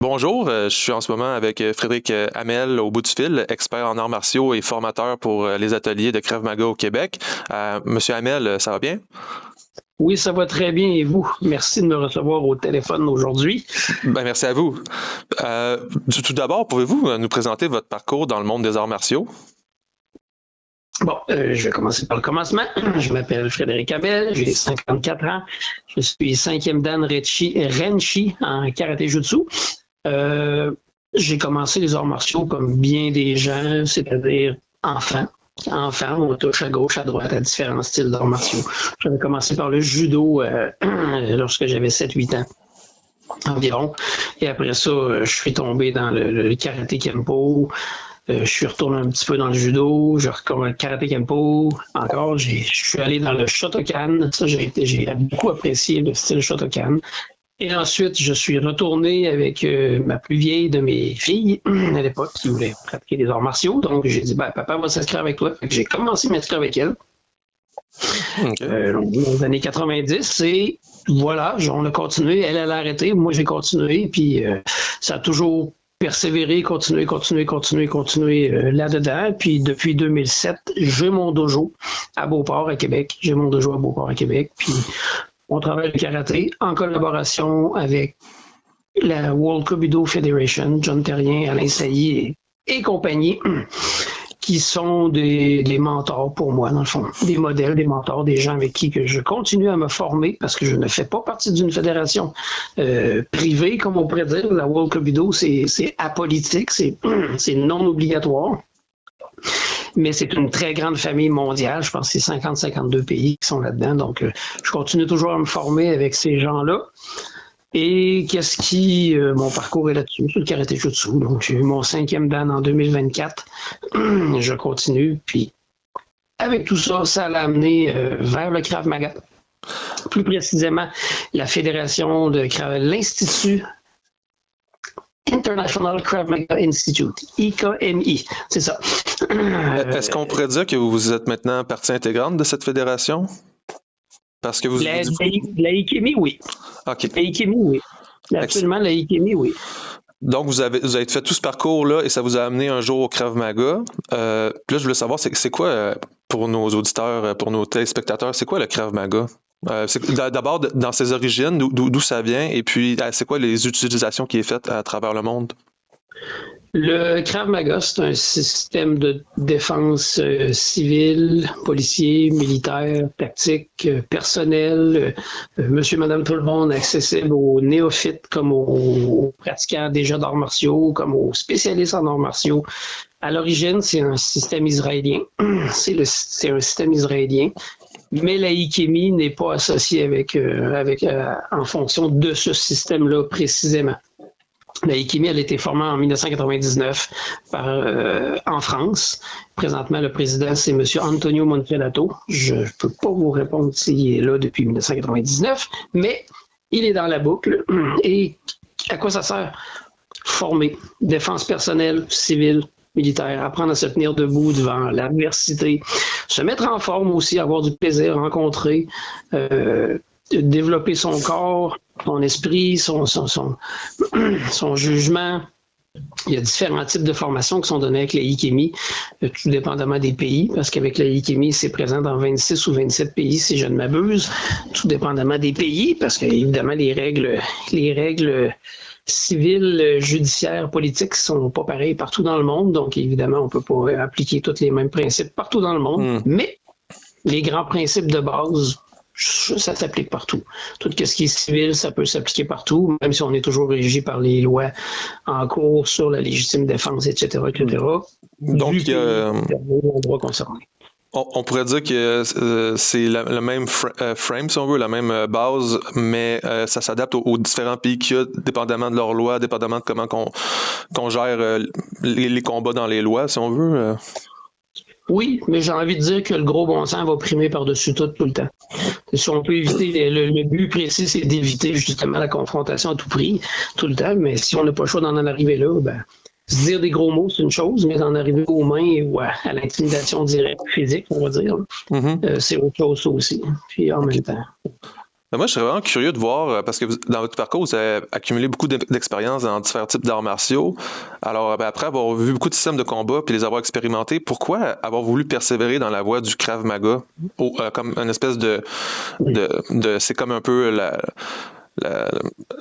Bonjour, je suis en ce moment avec Frédéric Hamel au bout du fil, expert en arts martiaux et formateur pour les ateliers de Krav Maga au Québec. Monsieur Hamel, ça va bien? Oui, ça va très bien et vous? Merci de me recevoir au téléphone aujourd'hui. Merci à vous. Tout d'abord, pouvez-vous nous présenter votre parcours dans le monde des arts martiaux? Bon, je vais commencer par le commencement. Je m'appelle Frédéric Hamel, j'ai 54 ans. Je suis 5e dan Renshi en karaté jutsu. J'ai commencé les arts martiaux comme bien des gens, c'est-à-dire enfant. Enfant, on touche à gauche, à droite, à différents styles d'arts martiaux. J'avais commencé par le judo lorsque j'avais 7-8 ans environ. Et après ça, je suis tombé dans le karaté Kempo. Je suis retourné un petit peu dans le judo, je recommence le karaté Kempo. Encore, je suis allé dans le Shotokan. Ça, j'ai beaucoup apprécié le style Shotokan. Et ensuite, je suis retourné avec ma plus vieille de mes filles à l'époque qui voulait pratiquer des arts martiaux. Donc, j'ai dit, papa va s'inscrire avec toi. J'ai commencé à m'inscrire avec elle. Okay. Dans les années 90, et voilà, on a continué. Elle a arrêté, moi j'ai continué. Puis ça a toujours persévéré, continué là-dedans. Puis depuis 2007, j'ai mon dojo à Beauport, à Québec. Puis on travaille le karaté en collaboration avec la World Kobudo Federation, John Terrien, Alain Sailly et compagnie, qui sont des mentors pour moi, dans le fond. Des modèles, des mentors, des gens avec qui que je continue à me former parce que je ne fais pas partie d'une fédération privée, comme on pourrait dire. La World Kobudo, c'est apolitique, c'est non obligatoire. Mais c'est une très grande famille mondiale. Je pense que c'est 50-52 pays qui sont là-dedans. Donc, je continue toujours à me former avec ces gens-là. Et mon parcours est là-dessus, sur le karaté jutsu. Donc, j'ai eu mon 5e dan en 2024. Je continue. Puis, avec tout ça, ça l'a amené vers le Krav Maga. Plus précisément, la fédération de l'Institut International Krav Maga Institute, IKMI, c'est ça. Est-ce qu'on pourrait dire que vous êtes maintenant partie intégrante de cette fédération? Parce que la IKMI, oui. Okay. La IKMI, oui. Absolument, la IKMI, oui. Donc, vous avez fait tout ce parcours-là et ça vous a amené un jour au Krav Maga. Puis là, je voulais savoir, c'est quoi, pour nos auditeurs, pour nos téléspectateurs, c'est quoi le Krav Maga? D'abord, dans ses origines, d'où ça vient, et puis c'est quoi les utilisations qui est faites à travers le monde? Le Krav Maga, c'est un système de défense civile, policier, militaire, tactique, personnel, monsieur, madame, tout le monde, accessible aux néophytes comme aux pratiquants déjà d'arts martiaux, comme aux spécialistes en arts martiaux. À l'origine, c'est un système israélien. C'est un système israélien. Mais la IKMI n'est pas associée en fonction de ce système-là précisément. La IKMI, elle a été formée en 1999 en France. Présentement, le président, c'est M. Antonio Monfrelato. Je ne peux pas vous répondre s'il est là depuis 1999, mais il est dans la boucle. Et à quoi ça sert? Former, défense personnelle, civile, militaire, apprendre à se tenir debout devant l'adversité, se mettre en forme aussi, avoir du plaisir, rencontrer, développer son corps, son esprit, son jugement. Il y a différents types de formations qui sont données avec la IKMI, tout dépendamment des pays, parce qu'avec la IKMI, c'est présent dans 26 ou 27 pays, si je ne m'abuse, tout dépendamment des pays, parce qu'évidemment, les règles civiles, judiciaires, politiques sont pas pareilles partout dans le monde, donc évidemment, on ne peut pas appliquer tous les mêmes principes partout dans le monde, mais les grands principes de base, ça s'applique partout. Tout ce qui est civil, ça peut s'appliquer partout, même si on est toujours régi par les lois en cours sur la légitime défense, etc., etc. Donc, droit concerné. On pourrait dire que c'est le même frame, si on veut, la même base, mais ça s'adapte aux différents pays qu'il y a, dépendamment de leurs lois, dépendamment de comment qu'on gère les combats dans les lois, si on veut. Oui, mais j'ai envie de dire que le gros bon sens va primer par-dessus tout le temps. Si on peut éviter, le but précis, c'est d'éviter justement la confrontation à tout prix, tout le temps, mais si on n'a pas le choix d'en arriver là, se dire des gros mots, c'est une chose, mais d'en arriver aux mains ou à l'intimidation directe physique, on va dire, c'est autre chose ça aussi. Puis en même temps. Ben, moi, je serais vraiment curieux de voir, parce que dans votre parcours, vous avez accumulé beaucoup d'expérience dans différents types d'arts martiaux. Alors, ben, après avoir vu beaucoup de systèmes de combat puis les avoir expérimentés, pourquoi avoir voulu persévérer dans la voie du Krav Maga? Comme une espèce c'est comme un peu la-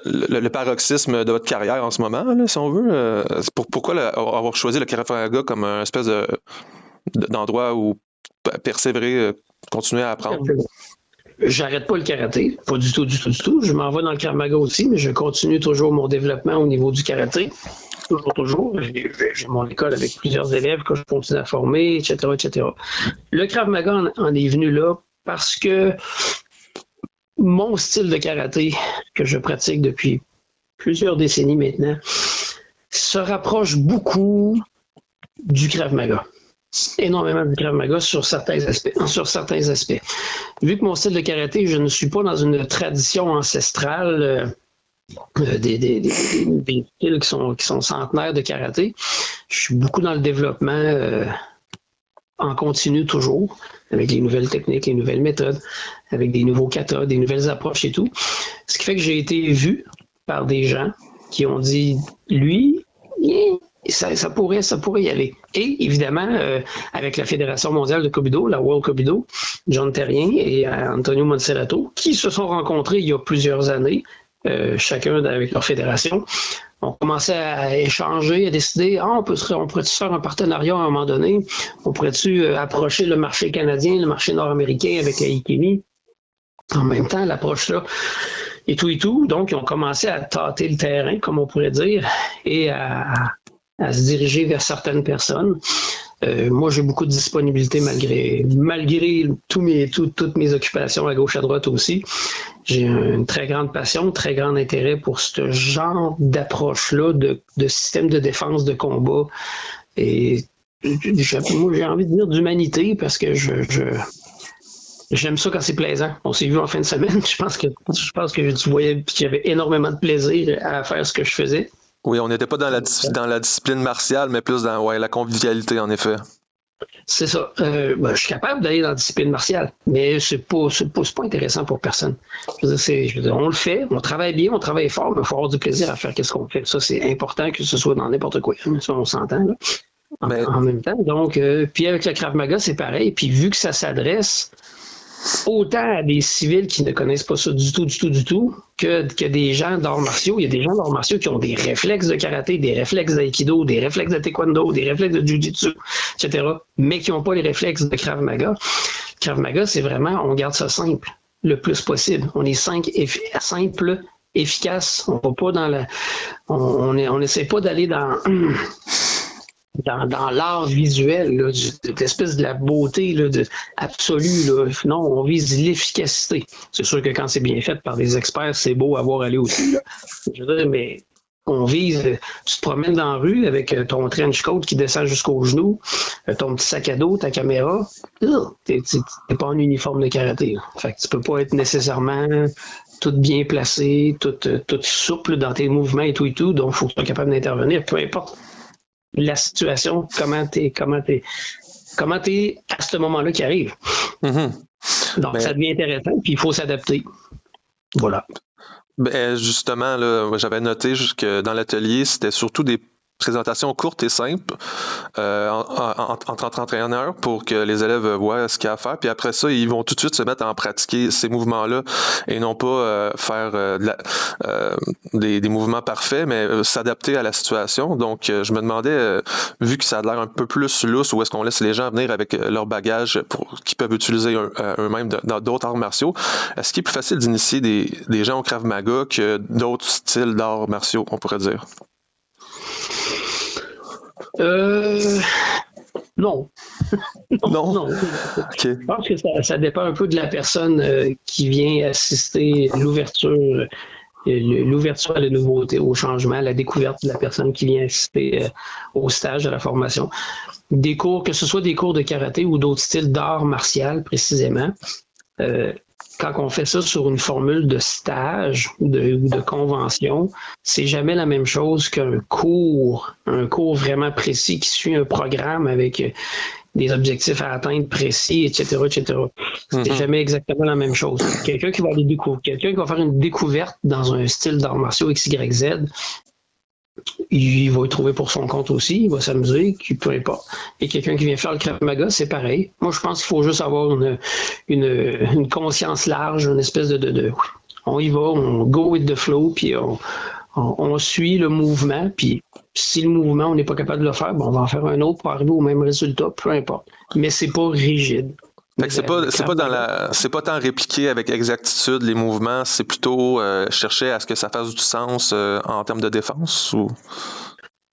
le paroxysme de votre carrière en ce moment, là, si on veut. Pourquoi avoir choisi le Krav Maga comme un espèce d'endroit où persévérer, continuer à apprendre? J'arrête pas le karaté, pas du tout, du tout, du tout. Je m'en vais dans le Krav Maga aussi, mais je continue toujours mon développement au niveau du karaté. Toujours, toujours. J'ai mon école avec plusieurs élèves que je continue à former, etc., etc. Le Krav Maga en est venu là parce que mon style de karaté que je pratique depuis plusieurs décennies maintenant se rapproche beaucoup du Krav Maga. Énormément du Krav Maga sur certains aspects. Vu que mon style de karaté, je ne suis pas dans une tradition ancestrale des styles qui sont centenaires de karaté, je suis beaucoup dans le développement en continu toujours, avec les nouvelles techniques, les nouvelles méthodes, avec des nouveaux katas, des nouvelles approches et tout. Ce qui fait que j'ai été vu par des gens qui ont dit, lui, ça pourrait y aller. Et évidemment, avec la Fédération mondiale de Kobudo, la World Kobudo, John Terrien et Antonio Monserrato, qui se sont rencontrés il y a plusieurs années, chacun avec leur fédération, on commençait à échanger, à décider, on pourrait-tu faire un partenariat à un moment donné? On pourrait-tu approcher le marché canadien, le marché nord-américain avec la Ikemi? En même temps, l'approche là, et tout. Donc, ils ont commencé à tâter le terrain, comme on pourrait dire, et à se diriger vers certaines personnes. Moi, j'ai beaucoup de disponibilité malgré toutes mes occupations à gauche, à droite aussi. J'ai une très grande passion, très grand intérêt pour ce genre d'approche-là, de système de défense, de combat. Et moi, j'ai envie de dire d'humanité parce que j'aime ça quand c'est plaisant. On s'est vu en fin de semaine. Je pense que tu voyais qu'il y avait énormément de plaisir à faire ce que je faisais. Oui, on n'était pas dans la discipline martiale, mais plus dans la convivialité, en effet. C'est ça. Je suis capable d'aller dans la discipline martiale, mais c'est pas intéressant pour personne. Je veux dire, on le fait, on travaille bien, on travaille fort, mais il faut avoir du plaisir à faire ce qu'on fait. Ça, c'est important que ce soit dans n'importe quoi. Ça, on s'entend, là. En même temps. Donc, puis avec le Krav Maga, c'est pareil. Puis vu que ça s'adresse autant à des civils qui ne connaissent pas ça du tout, que des gens d'arts martiaux. Il y a des gens d'arts martiaux qui ont des réflexes de karaté, des réflexes d'aïkido, des réflexes de taekwondo, des réflexes de jujitsu, etc., mais qui n'ont pas les réflexes de Krav Maga. Krav Maga, c'est vraiment, on garde ça simple, le plus possible. On est simple, efficace. On va pas dans on n'essaie pas d'aller dans l'art visuel, là, d'espèce de la beauté là, absolue. Là. Non, on vise l'efficacité. C'est sûr que quand c'est bien fait par des experts, c'est beau à voir aller aussi. Là. Je veux dire, mais on vise, tu te promènes dans la rue avec ton trench coat qui descend jusqu'aux genoux, ton petit sac à dos, ta caméra, t'es pas en uniforme de karaté. Là. Fait que tu peux pas être nécessairement tout bien placé, tout souple dans tes mouvements et tout, donc il faut que tu sois capable d'intervenir, peu importe la situation, comment t'es à ce moment-là qui arrive. Mm-hmm. Donc, ça devient intéressant, puis il faut s'adapter. Voilà. Justement, là, j'avais noté que dans l'atelier, c'était surtout des présentations courtes et simples entre entraîneurs pour que les élèves voient ce qu'il y a à faire. Puis après ça, ils vont tout de suite se mettre à en pratiquer ces mouvements-là et non pas faire des mouvements parfaits, mais s'adapter à la situation. Donc, je me demandais, vu que ça a l'air un peu plus lousse, où est-ce qu'on laisse les gens venir avec leur bagage qu'ils peuvent utiliser eux-mêmes dans d'autres arts martiaux, est-ce qu'il est plus facile d'initier des gens au Krav Maga que d'autres styles d'arts martiaux, on pourrait dire? Non. Non. Okay. Je pense que ça dépend un peu de la personne qui vient assister à l'ouverture à la nouveauté, au changement, à la découverte de la personne qui vient assister au stage, à la formation. Des cours, que ce soit des cours de karaté ou d'autres styles d'art martial précisément, quand on fait ça sur une formule de stage ou de convention, c'est jamais la même chose qu'un cours vraiment précis qui suit un programme avec des objectifs à atteindre précis, etc., etc. C'est jamais exactement la même chose. Quelqu'un qui va aller découvrir, quelqu'un qui va faire une découverte dans un style d'arts martiaux XYZ, il va y trouver pour son compte aussi, il va s'amuser, peu importe. Et quelqu'un qui vient faire le Krav Maga, c'est pareil. Moi, je pense qu'il faut juste avoir une conscience large, une espèce de on y va, on go with the flow, puis on suit le mouvement, puis si le mouvement, on n'est pas capable de le faire, on va en faire un autre pour arriver au même résultat, peu importe. Mais c'est pas rigide. Fait que c'est pas tant répliquer avec exactitude les mouvements, c'est plutôt chercher à ce que ça fasse du sens en termes de défense ou...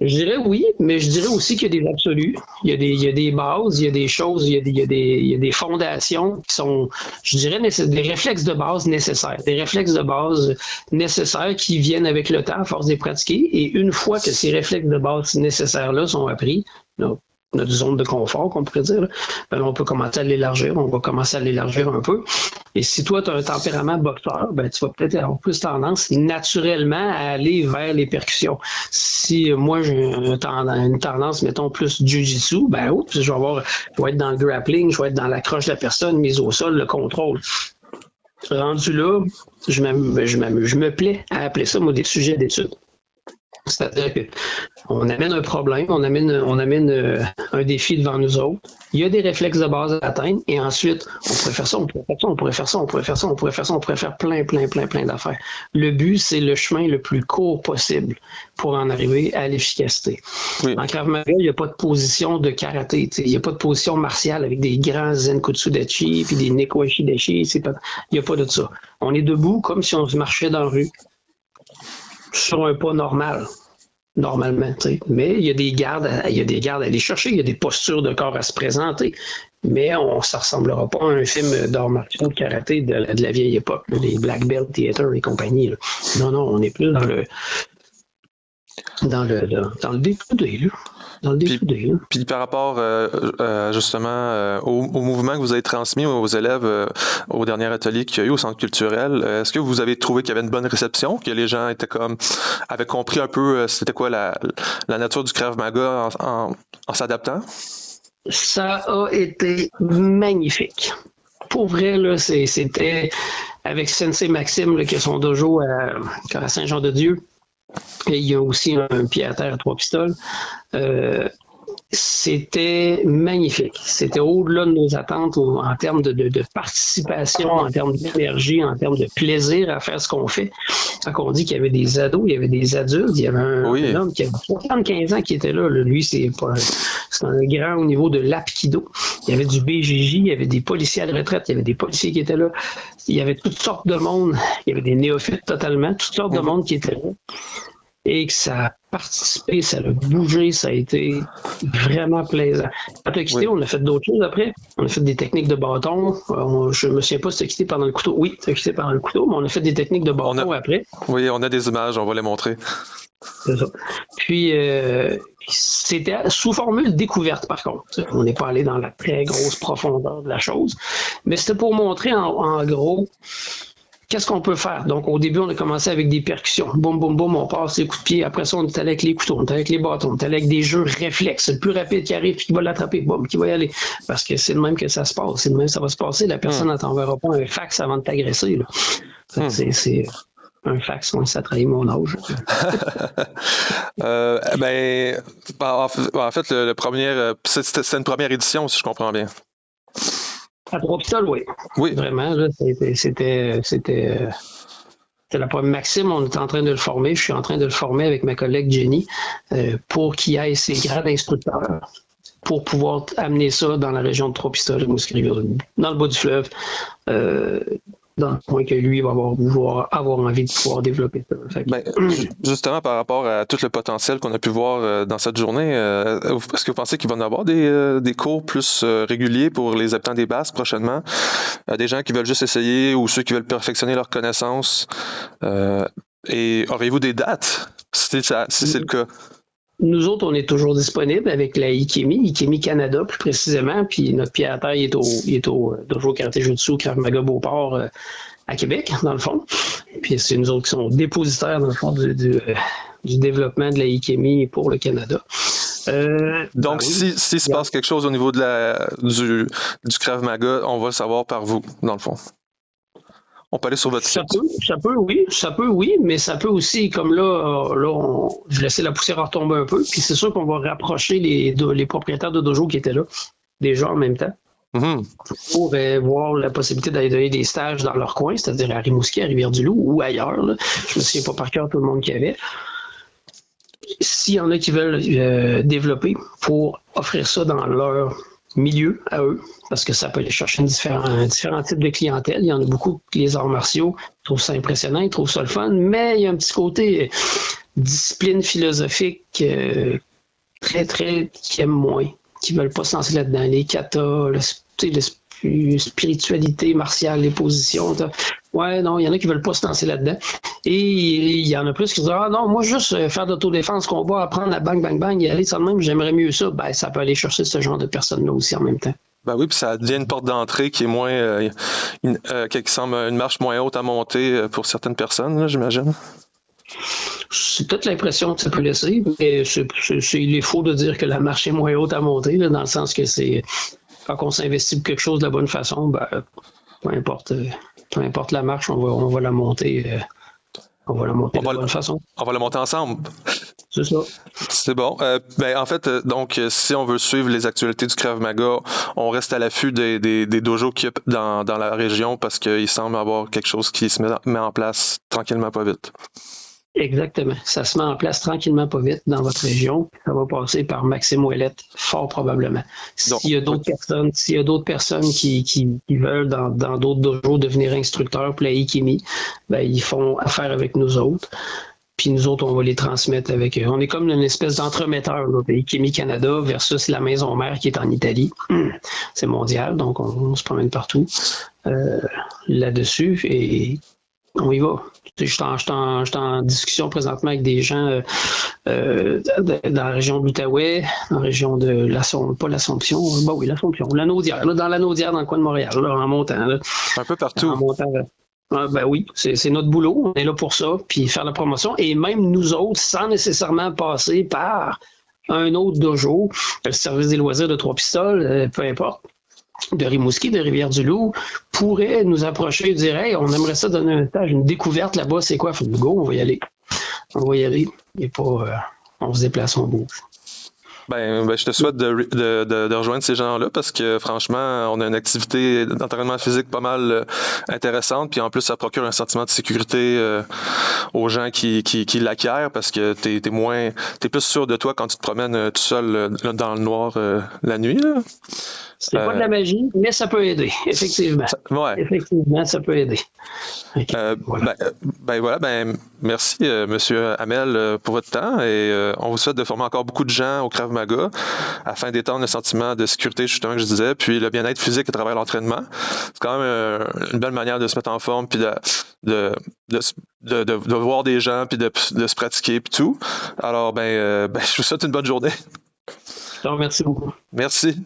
Je dirais oui, mais je dirais aussi qu'il y a des absolus, il y a des bases, il y a des choses, il y a des fondations qui sont, je dirais, des réflexes de base nécessaires. Des réflexes de base nécessaires qui viennent avec le temps à force de les pratiquer. Et une fois que ces réflexes de base nécessaires-là sont appris, notre zone de confort, qu'on pourrait dire, ben on peut commencer à l'élargir, on va commencer à l'élargir un peu. Et si toi, tu as un tempérament boxeur, ben, tu vas peut-être avoir plus tendance naturellement à aller vers les percussions. Si moi, j'ai une tendance, mettons, plus jiu-jitsu, ben, je vais être dans le grappling, je vais être dans l'accroche de la personne, mise au sol, le contrôle. Rendu là, je me plais à appeler ça, moi, des sujets d'étude. C'est-à-dire qu'on amène un problème, on amène un défi devant nous autres. Il y a des réflexes de base à atteindre et ensuite, on pourrait faire ça, on pourrait faire ça, on pourrait faire ça, on pourrait faire ça, on pourrait faire ça, on pourrait faire plein d'affaires. Le but, c'est le chemin le plus court possible pour en arriver à l'efficacité. Oui. En Krav Maga, il n'y a pas de position de karaté, il n'y a pas de position martiale avec des grands Zenkutsu Dachi puis des Nekoishi Dachi, il n'y a pas de ça. On est debout comme si on se marchait dans la rue. Sur un pas normal, normalement, mais il y a des gardes à aller chercher, il y a des postures de corps à se présenter, mais ça ressemblera pas à un film d'arts martiaux de karaté de la vieille époque, les Black Belt Theater et compagnie. Là. Non, on est plus dans le day-to-day, là. Dans le day-to-day, là. Puis par rapport justement au mouvement que vous avez transmis aux élèves au dernier atelier qu'il y a eu au centre culturel, est-ce que vous avez trouvé qu'il y avait une bonne réception, que les gens avaient compris un peu c'était quoi la nature du Krav Maga en s'adaptant? Ça a été magnifique. Pour vrai, là, c'était avec Sensei Maxime, là, qui a son dojo à Saint-Jean-de-Dieu. Et il y a aussi un pied à terre à 3 pistoles. C'était magnifique. C'était au-delà de nos attentes en termes de participation, en termes d'énergie, en termes de plaisir à faire ce qu'on fait. Quand on dit qu'il y avait des ados, il y avait des adultes, il y avait un homme qui avait 75 ans qui était là. Lui, c'est un grand au niveau de l'Apkido. Il y avait du BJJ, il y avait des policiers à la retraite, il y avait des policiers qui étaient là. Il y avait toutes sortes de monde. Il y avait des néophytes totalement, toutes sortes de monde qui étaient là. Et que ça a participé, ça a bougé, ça a été vraiment plaisant. Quand tu as quitté, on a fait d'autres choses après. On a fait des techniques de bâton. Je me souviens pas si tu as quitté pendant le couteau. Oui, tu as quitté pendant le couteau, mais on a fait des techniques de bâton après. Oui, on a des images, on va les montrer. C'est ça. Puis, c'était sous formule découverte, par contre. On n'est pas allé dans la très grosse profondeur de la chose. Mais c'était pour montrer, en gros, qu'est-ce qu'on peut faire? Donc, au début, on a commencé avec des percussions. Boum, boum, boum, on passe les coups de pied. Après ça, on est allé avec les couteaux, on est allé avec les bâtons, on est allé avec des jeux réflexes. C'est le plus rapide qui arrive, qui va l'attraper, boum, qui va y aller. Parce que c'est le même que ça se passe. C'est le même que ça va se passer. La personne ne t'enverra pas un fax avant de t'agresser. C'est un fax, ça trahit mon âge. En fait, c'était une première édition, si je comprends bien. À 3 pistoles, oui. Vraiment, là, c'était la première. Maxime, on est en train de le former. Je suis en train de le former avec ma collègue Jenny pour qu'il aille ses grades d'instructeur pour pouvoir amener ça dans la région de 3 pistoles, dans le bas du fleuve, dans le point que lui va avoir envie de pouvoir développer ça. Justement, par rapport à tout le potentiel qu'on a pu voir dans cette journée, est-ce que vous pensez qu'il va y en avoir des cours plus réguliers pour les habitants des Basses prochainement? Des gens qui veulent juste essayer ou ceux qui veulent perfectionner leurs connaissances? Et auriez-vous des dates, si c'est le cas? Nous autres, on est toujours disponibles avec la Ikemi Canada plus précisément, puis notre pied à terre il est au Dojo Karaté Jutsu Krav Maga Beauport à Québec, dans le fond. Puis c'est nous autres qui sommes dépositaires, dans le fond, du développement de la Ikemi pour le Canada. Donc, oui. s'il se passe quelque chose au niveau du Krav Maga, on va le savoir par vous, dans le fond. On peut aller sur votre site. Ça peut, oui, mais ça peut aussi, comme là, je laissais la poussière retomber un peu, puis c'est sûr qu'on va rapprocher les propriétaires de dojo qui étaient là, déjà en même temps, pour voir la possibilité d'aller donner des stages dans leur coin, c'est-à-dire à Rimouski, à Rivière-du-Loup ou ailleurs. Là. Je me souviens pas par cœur tout le monde qu'il y avait. S'il y en a qui veulent développer pour offrir ça dans leur milieu à eux, parce que ça peut aller chercher différents types de clientèle. Il y en a beaucoup, les arts martiaux, ils trouvent ça impressionnant, ils trouvent ça le fun, mais il y a un petit côté discipline philosophique très, très, qui aiment moins, qui ne veulent pas se lancer là-dedans. Les katas, la spiritualité martiale, les positions. Ouais, non, il y en a qui ne veulent pas se lancer là-dedans. Et il y en a plus qui disent ah non, moi juste faire d'autodéfense, combat, apprendre la bang, bang, bang, et aller ça de même, j'aimerais mieux ça. Ben, ça peut aller chercher ce genre de personnes-là aussi en même temps. Ben oui, puis ça devient une porte d'entrée qui est moins, qui semble une marche moins haute à monter pour certaines personnes, là, j'imagine. C'est peut-être l'impression que ça peut laisser, mais il est faux de dire que la marche est moins haute à monter, là, dans le sens que c'est quand on s'investit pour quelque chose de la bonne façon, ben, peu importe la marche, on va la monter. On va la monter de la bonne façon. On va la monter ensemble. C'est ça. C'est bon. En fait, donc, si on veut suivre les actualités du Krav Maga, on reste à l'affût des dojos qu'il y a dans la région parce qu'il semble avoir quelque chose qui se met en place tranquillement, pas vite. Exactement. Ça se met en place tranquillement, pas vite dans votre région. Ça va passer par Maxime Ouellette, fort probablement. S'il y a d'autres personnes qui veulent dans d'autres dojos devenir instructeurs pour la Ikimi, ben, ils font affaire avec nous autres. Puis nous autres, on va les transmettre avec eux. On est comme une espèce d'entremetteur, Ikimi Canada versus la maison mère qui est en Italie. C'est mondial, donc on se promène partout là-dessus et on y va. Je suis en discussion présentement avec des gens dans la région de l'Outaouais, dans la région de l'Assomption, la Naudière, dans la Naudière, dans le coin de Montréal, là, en montant. Là. Un peu partout. En montant, ben oui, c'est notre boulot, on est là pour ça, puis faire la promotion. Et même nous autres, sans nécessairement passer par un autre dojo, le service des loisirs de Trois-Pistoles, peu importe, de Rimouski, de Rivière-du-Loup, pourrait nous approcher et dire hey, on aimerait ça donner un stage, une découverte là-bas, c'est quoi? Faut go, on va y aller. On va y aller. Et pas on se déplace, on bouge. Ben, je te souhaite de rejoindre ces gens-là parce que franchement, on a une activité d'entraînement physique pas mal intéressante, puis en plus, ça procure un sentiment de sécurité aux gens qui l'acquièrent parce que t'es plus sûr de toi quand tu te promènes tout seul dans le noir la nuit. Là. C'est pas de la magie, mais ça peut aider, effectivement. Effectivement, ça peut aider. Voilà. Merci, Monsieur Hamel, pour votre temps et on vous souhaite de former encore beaucoup de gens au Krav Maga afin d'étendre le sentiment de sécurité, justement, que je disais, puis le bien-être physique à travers l'entraînement. C'est quand même une belle manière de se mettre en forme, puis de voir des gens, puis de se pratiquer, puis tout. Alors, je vous souhaite une bonne journée. Donc, merci beaucoup. Merci.